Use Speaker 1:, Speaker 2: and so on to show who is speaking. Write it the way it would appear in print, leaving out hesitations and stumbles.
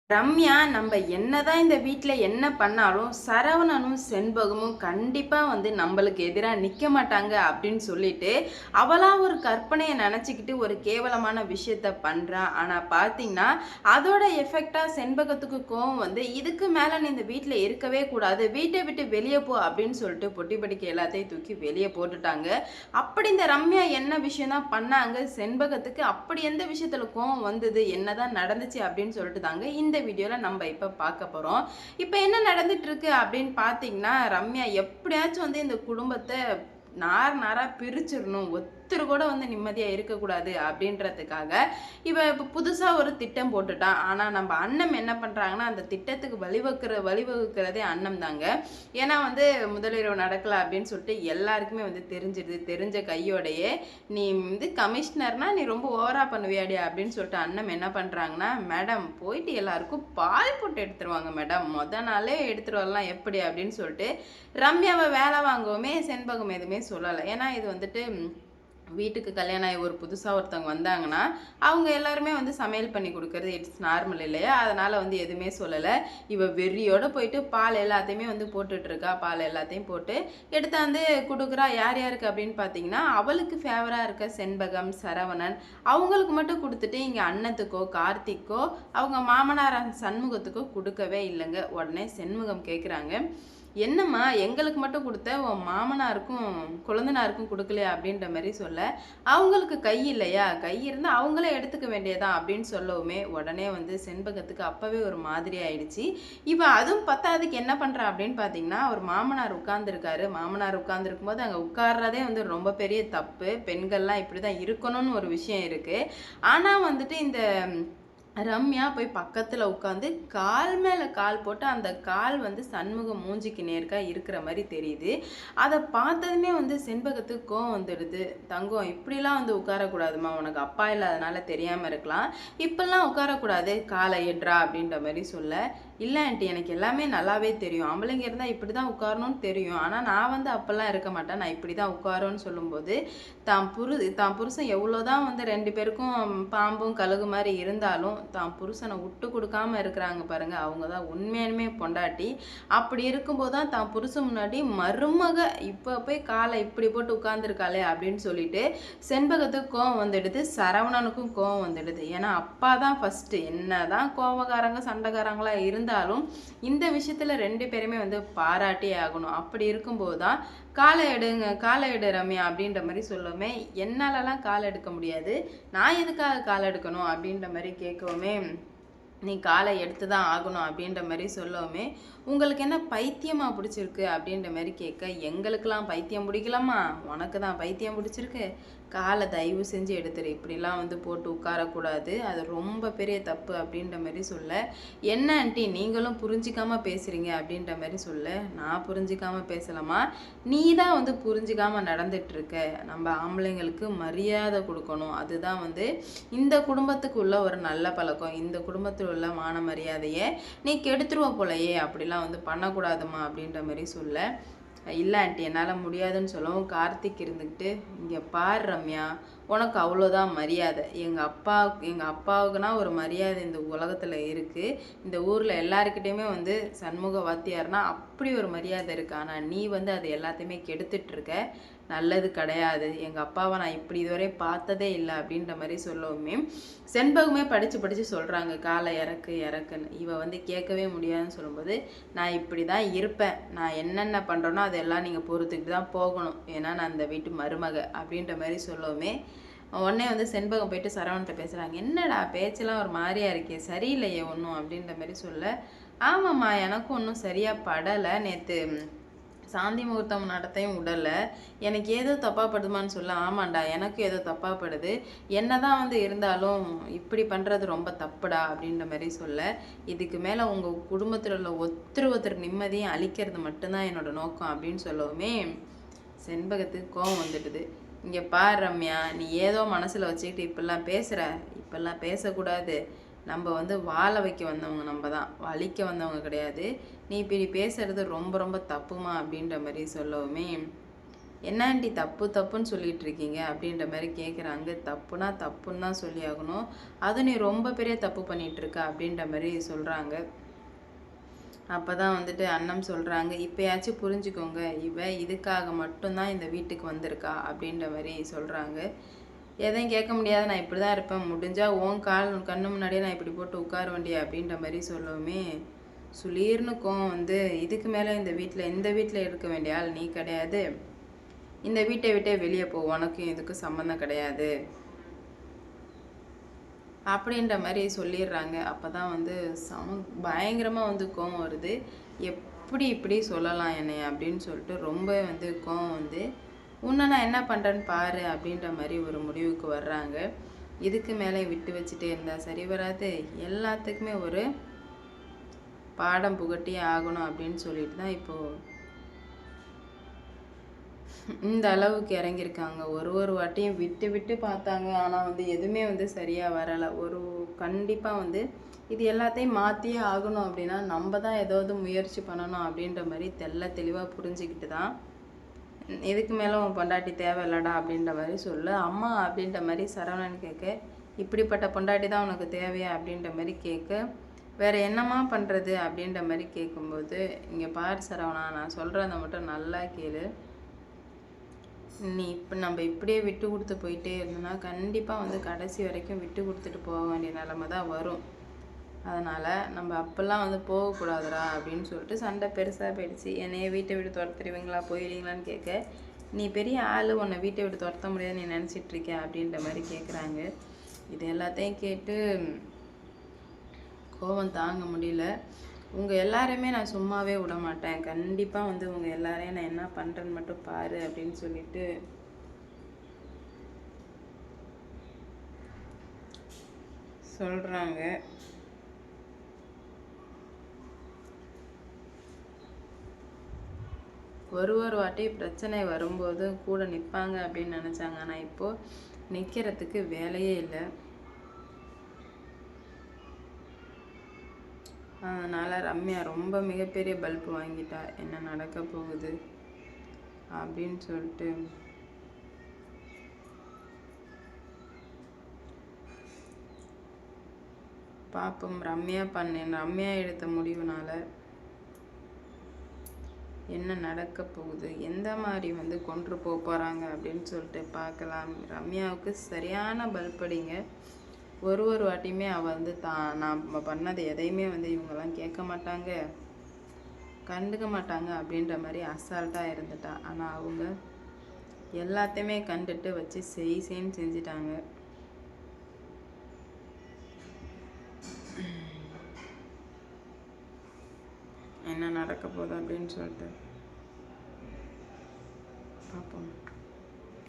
Speaker 1: ரம்யா நம்ம என்னதான் இந்த வீட்டில் என்ன பண்ணாலும் சரவணனும் செண்பகமும் கண்டிப்பாக நம்மளுக்கு எதிராக நிற்க மாட்டாங்க அப்படின்னு சொல்லிட்டு அவளா ஒரு கற்பனையை நினச்சிக்கிட்டு ஒரு கேவலமான விஷயத்த பண்ணுறா. ஆனால் பார்த்தீங்கன்னா அதோட எஃபெக்டாக செண்பகத்துக்கு கோவம் இதுக்கு மேலே நீ இந்த வீட்டில் இருக்கவே கூடாது, வீட்டை விட்டு வெளியே போ அப்படின்னு சொல்லிட்டு பொட்டி படிக்க எல்லாத்தையும் தூக்கி வெளியே போட்டுட்டாங்க. அப்படி இந்த ரம்யா என்ன விஷயம் தான் பண்ணாங்க, செண்பகத்துக்கு அப்படி எந்த விஷயத்தில் கோவம் வந்தது, என்னதான் நடந்துச்சு அப்படின்னு சொல்லிட்டு தாங்க இந்த வீடியோல நம்ம இப்ப பார்க்க போறோம். இப்ப என்ன நடந்துட்டு இருக்கு அப்படின்னு பாத்தீங்கன்னா, ரம்யா எப்படியாச்சும் இந்த குடும்பத்தை நார் நாரா பிரிச்சிடணும், ஒருத்தர் கூட நிம்மதியா இருக்கக்கூடாது அப்படின்றதுக்காக இப்போ புதுசா ஒரு திட்டம் போட்டுட்டான். ஆனா நம்ம அண்ணன் என்ன பண்றாங்கன்னா, அந்த திட்டத்துக்கு வழிவகுக்கிறதே அண்ணன் தாங்க. ஏன்னா முதலிரவு நடக்கல அப்படின்னு சொல்லிட்டு எல்லாருக்குமே தெரிஞ்சிடுது. தெரிஞ்ச கையோடையே நீ கமிஷனர்னா நீ ரொம்ப ஓவரா பண்ணுவியாடி அப்படின்னு சொல்லிட்டு அண்ணன் என்ன பண்றாங்கன்னா, மேடம் போயிட்டு எல்லாருக்கும் பால் போட்டு எடுத்துருவாங்க மேடம், நாளே எடுத்துட்டு வரலாம் எப்படி அப்படின்னு சொல்லிட்டு ரம்யாவை வேலை வாங்குவோமே செண்பகம் எதுவுமே சொல்லலை. ஏன்னா இது வீட்டுக்கு கல்யாணம் ஆகி ஒரு புதுசாக ஒருத்தவங்க வந்தாங்கன்னா அவங்க எல்லாருமே சமையல் பண்ணி கொடுக்கறது இட்ஸ் நார்மல் இல்லையா, அதனால் எதுவுமே சொல்லலை. இவ வெறியோடு போயிட்டு பால் எல்லாத்தையுமே போட்டுட்ருக்கா. பால் எல்லாத்தையும் போட்டு எடுத்தாந்து கொடுக்குறா. யார் யாருக்கு அப்படின்னு பார்த்தீங்கன்னா, அவளுக்கு ஃபேவராக இருக்க செண்பகம், சரவணன் அவங்களுக்கு மட்டும் கொடுத்துட்டு இங்கே அண்ணத்துக்கோ கார்த்திக்கோ அவங்க மாமனார் சண்முகத்துக்கோ கொடுக்கவே இல்லைங்க. உடனே செண்முகம் கேட்குறாங்க, என்னம்மா எங்களுக்கு மட்டும் கொடுத்த, உன் மாமனாருக்கும் குழந்தனாருக்கும் கொடுக்கலையா அப்படின்ற மாதிரி சொல்ல, அவங்களுக்கு கை இல்லையா, கை இருந்தால் அவங்களே எடுத்துக்க வேண்டியதான் அப்படின்னு சொல்லவுமே உடனே செண்பகத்துக்கு அப்போவே ஒரு மாதிரி ஆயிடுச்சு. இப்போ அதுவும் பத்தாவதுக்கு என்ன பண்ணுறா அப்படின்னு பார்த்தீங்கன்னா, ஒரு மாமனார் உட்கார்ந்துருக்காரு. மாமனார் உட்கார்ந்துருக்கும் போது அங்கே உட்கார்றதே ரொம்ப பெரிய தப்பு. பெண்கள்லாம் இப்படி தான் இருக்கணும்னு ஒரு விஷயம் இருக்குது. ஆனால் இந்த ரம்யா போய் பக்கத்தில் உட்காந்து கால் மேலே கால் போட்டு அந்த கால் சண்முகம் மூஞ்சிக்கு நேர்க்கா இருக்கிற மாதிரி தெரியுது. அதை பார்த்ததுமே செண்பகத்துக்கு கோவம் வந்துடுது. தங்கம் இப்படிலாம் உட்காரக்கூடாதுமா, உனக்கு அப்பா இல்லாதனால தெரியாமல் இருக்கலாம், இப்பெல்லாம் உட்காரக்கூடாது, காலை எட்ரா அப்படின்ற மாதிரி சொல்ல, இல்லை ஆண்டி எனக்கு எல்லாமே நல்லாவே தெரியும், ஆம்பளைங்க இருந்தால் இப்படி தான் உட்காரணும்னு தெரியும், ஆனால் நான் அப்பெல்லாம் இருக்க மாட்டேன், நான் இப்படி தான் உட்காரோன்னு சொல்லும்போது தான் புருஷன் எவ்வளோதான் ரெண்டு பேருக்கும் பாம்பும் கழுகு மாதிரி இருந்தாலும் தான் புருஷனை விட்டு கொடுக்காம இருக்கிறாங்க பாருங்க, அவங்க தான் உண்மையானுமே பொண்டாட்டி. அப்படி இருக்கும்போது தான் தான் புருஷன் முன்னாடி மருமக இப்போ போய் காலை இப்படி போட்டு உட்கார்ந்துருக்காளே அப்படின்னு சொல்லிட்டு செண்பகத்துக்கு கோவம் வந்துடுது. சரவணனுக்கும் கோவம் வந்துடுது. ஏன்னா அப்பா தான் ஃபர்ஸ்ட். என்னதான் கோவக்காரங்க சண்டைக்காரங்களா இருந்தாலும் இந்த விஷயத்துல ரெண்டு பேருமே பாராட்டி ஆகணும். அப்படி இருக்கும்போது தான் காலை எடு ரம்யா அப்படின்ற மாதிரி சொல்லுவோமே, என்னாலலாம் காலை எடுக்க முடியாது, நான் எதுக்காக காலை எடுக்கணும் அப்படின்ற மாதிரி கேட்கவுமே, நீ காலை எடுத்து தான் ஆகணும் அப்படின்ற மாதிரி சொல்லவுமே, உங்களுக்கு என்ன பைத்தியமாக பிடிச்சிருக்கு அப்படின்ற மாதிரி கேட்க, எங்களுக்கெல்லாம் பைத்தியம் பிடிக்கலாமா, உனக்கு தான் பைத்தியம் பிடிச்சிருக்கு, காலை தயவு செஞ்சு எடுத்துரு, இப்படிலாம் போட்டு உட்காரக்கூடாது, அது ரொம்ப பெரிய தப்பு அப்படின்ற மாதிரி சொல்ல, என்ன ஆண்டி நீங்களும் புரிஞ்சிக்காமல் பேசுகிறீங்க அப்படின்ற மாதிரி சொல்ல, நான் புரிஞ்சிக்காமல் பேசலாமா, நீ தான் புரிஞ்சிக்காமல் நடந்துட்டுருக்க, நம்ம ஆம்பளைங்களுக்கு மரியாதை கொடுக்கணும், அதுதான் இந்த குடும்பத்துக்கு உள்ள ஒரு நல்ல பழக்கம், இந்த குடும்பத்தில் உள்ள மான மரியாதையை நீ கெடுத்துருவ போலையே, அப்படிலாம் பண்ணக்கூடாதுமா அப்படின்ற மாதிரி சொல்ல, இல்லை ஆண்டி என்னால் முடியாதுன்னு சொல்லவும், கார்த்திக் இருந்துக்கிட்டு, இங்கே பார் ரம்யா, உனக்கு அவ்வளோதான் மரியாதை, எங்கள் அப்பாவுக்குனா ஒரு மரியாதை இந்த உலகத்தில் இருக்குது, இந்த ஊரில் எல்லாருக்கிட்டையுமே சண்முக வாத்தியார்னா அப்படி ஒரு மரியாதை இருக்குது, ஆனால் நீ அது எல்லாத்தையுமே கெடுத்துட்ருக்க, நல்லது கிடையாது, எங்கள் அப்பாவை நான் இப்படி இதுவரை பார்த்ததே இல்லை அப்படின்ற மாதிரி சொல்லவுமே, செண்பகமே படித்து சொல்கிறாங்க, காலை இறக்குன்னு. இவ கேட்கவே முடியாதுன்னு சொல்லும்போது, நான் இப்படி தான் இருப்பேன், நான் என்னென்ன பண்ணுறேனோ அதெல்லாம் நீங்கள் பொறுத்துக்கிட்டு தான் போகணும், ஏன்னா நான் இந்த வீட்டு மருமக அப்படின்ற மாதிரி சொல்லவுமே, உடனே செண்பகம் போயிட்டு சரவணத்தை பேசுகிறாங்க, என்னடா பேச்செல்லாம் ஒரு மாதிரியா இருக்கே, சரியில்லையே ஒன்றும் அப்படின்ற மாதிரி சொல்ல, ஆமாம்மா எனக்கும் ஒன்றும் சரியாக படலை, நேற்று சாந்தி முகூர்த்தம் நடத்தையும் விடலை, எனக்கு ஏதோ தப்பாக படுதுமான்னு சொல்ல, ஆமாண்டா எனக்கு ஏதோ தப்பாக படுது, என்ன தான் இருந்தாலும் இப்படி பண்ணுறது ரொம்ப தப்புடா அப்படின்ற மாதிரி சொல்ல, இதுக்கு மேலே உங்கள் குடும்பத்தில் உள்ள ஒருத்தர் நிம்மதியும் அழிக்கிறது மட்டும்தான் என்னோட நோக்கம் அப்படின்னு சொல்லவுமே, செண்பகத்துக்கு கோவம் வந்துடுது. இங்கே பார் ரம்யா, நீ ஏதோ மனசில் வச்சுக்கிட்டு இப்பெல்லாம் பேசக்கூடாது, நம்ம வாழ வைக்க வந்தவங்க, நம்ம தான் அழிக்க வந்தவங்க கிடையாது, நீ இப்படி பேசுறது ரொம்ப ரொம்ப தப்புமா அப்படின்ற மாதிரி சொல்லவுமே, என்ன ஆண்டி தப்பு தப்புன்னு சொல்லிட்டு இருக்கீங்க அப்படின்ற மாதிரி கேட்குறாங்க. தப்புனா தப்புன்னு தான் சொல்லி ஆகணும். அதுவும் நீ ரொம்ப பெரிய தப்பு பண்ணிட்டு இருக்க அப்படின்ற மாதிரி சொல்கிறாங்க. அப்போ தான் வந்துட்டு அண்ணன் சொல்கிறாங்க, இப்போயாச்சும் புரிஞ்சுக்கோங்க, இவ இதுக்காக மட்டும்தான் இந்த வீட்டுக்கு வந்திருக்கா அப்படின்ற மாதிரி சொல்கிறாங்க. எதையும் கேட்க முடியாது, நான் இப்படி தான் இருப்பேன், முடிஞ்சால் உன் கண்ணு முன்னாடியே நான் இப்படி போட்டு உட்கார வேண்டிய அப்படின்ற மாதிரி சொல்லவுமே சுளீர்னு கோவம் வந்து, இதுக்கு மேலே இந்த வீட்டில் இருக்க வேண்டிய ஆள் நீ கிடையாது, இந்த வீட்டை விட்டே வெளியே போ, உனக்கும் இதுக்கும் சம்மந்தம் கிடையாது அப்படின்ற மாதிரி சொல்லிடுறாங்க. அப்போ தான் வந்து பயங்கரமாக வந்து கோவம் வருது. எப்படி இப்படி சொல்லலாம் என்னை அப்படின்னு சொல்லிட்டு ரொம்ப வந்து கோவம் வந்து, உன்னை நான் என்ன பண்ணுறேன்னு பாரு அப்படின்ற மாதிரி ஒரு முடிவுக்கு வர்றாங்க. இதுக்கு மேலே விட்டு வச்சுட்டே இருந்தால் சரி வராது, எல்லாத்துக்குமே ஒரு பாடம் புகட்டியே ஆகணும் அப்படின்னு சொல்லிட்டு தான் இப்போது இந்த அளவுக்கு இறங்கியிருக்காங்க. ஒரு வாட்டியும் விட்டு விட்டு பார்த்தாங்க. ஆனால் வந்து எதுவுமே வந்து சரியாக வரலை. கண்டிப்பாக வந்து இது எல்லாத்தையும் மாற்றியே ஆகணும் அப்படின்னா நம்ம தான் ஏதாவது முயற்சி பண்ணணும் அப்படின்ற மாதிரி தெளிவாக புரிஞ்சுக்கிட்டு தான், இதுக்கு மேலே உன் பொண்டாட்டி தேவையில்லடா அப்படின்ற மாதிரி சொல்லு அம்மா அப்படின்ற மாதிரி சரவணன் கேட்க, இப்படிப்பட்ட பொண்டாட்டி தான் உனக்கு தேவையா அப்படின்ற மாதிரி கேட்க, வேறு என்னம்மா பண்ணுறது அப்படின்ற மாதிரி கேட்கும்போது, இங்கே பார் சரவணா, நான் சொல்கிறத மட்டும் நல்லா கேளு. நம்ம இப்படியே விட்டு கொடுத்து போயிட்டே இருந்தோம்னா கண்டிப்பாக வந்து கடைசி வரைக்கும் விட்டு கொடுத்துட்டு போக வேண்டிய நிலமை தான் வரும். அதனால் நம்ம அப்போல்லாம் வந்து போகக்கூடாதுடா அப்படின்னு சொல்லிட்டு சண்டை பெருசாக போயிடுச்சு. என்னைய வீட்டை விட்டு துரத்துருவீங்களா, போயிடுவீங்களான்னு கேட்க, நீ பெரிய ஆள், உன்னை வீட்டை விட்டு துரத்த முடியாது நீ நினச்சிட்ருக்க அப்படின்ற மாதிரி கேட்குறாங்க. இது எல்லாத்தையும் கேட்டு கோபம் தாங்க முடியல. உங்கள் எல்லாரையுமே நான் சும்மாவே விட மாட்டேன், கண்டிப்பாக வந்து உங்கள் எல்லாரையும் நான் என்ன பண்ணுறேன்னு மட்டும் பாரு அப்படின்னு சொல்லிட்டு சொல்கிறாங்க. ஒரு வாட்டி பிரச்சனை வரும்போது கூட நிற்பாங்க அப்படின்னு நினச்சாங்க. ஆனால் இப்போது நிற்கிறதுக்கு வேலையே இல்லை. அதனால் ரம்யா ரொம்ப மிகப்பெரிய பல்ப் வாங்கிட்டா. என்ன நடக்க போகுது அப்படின்னு சொல்லிட்டு பார்ப்போம். ரம்யா எடுத்த முடிவுனால என்ன நடக்க போகுது, எந்த மாதிரி வந்து கொண்டு போகிறாங்க அப்படின்னு சொல்லிட்டு பார்க்கலாம். ரம்யாவுக்கு சரியான பல்படிங்க. ஒரு வாட்டியுமே அவள் வந்து நம்ம பண்ணது எதையுமே வந்து இவங்கெல்லாம் கேட்க மாட்டாங்க, கண்டுக்க மாட்டாங்க அப்படின்ற மாதிரி அசால்ட்டாக இருந்துட்டா. ஆனால் அவங்க எல்லாத்தையுமே கண்டுட்டு வச்சு செய்ன்னு செஞ்சிட்டாங்க. என்ன நடக்க போகுது அப்படின்னு சொல்லிட்டு பார்ப்போம்.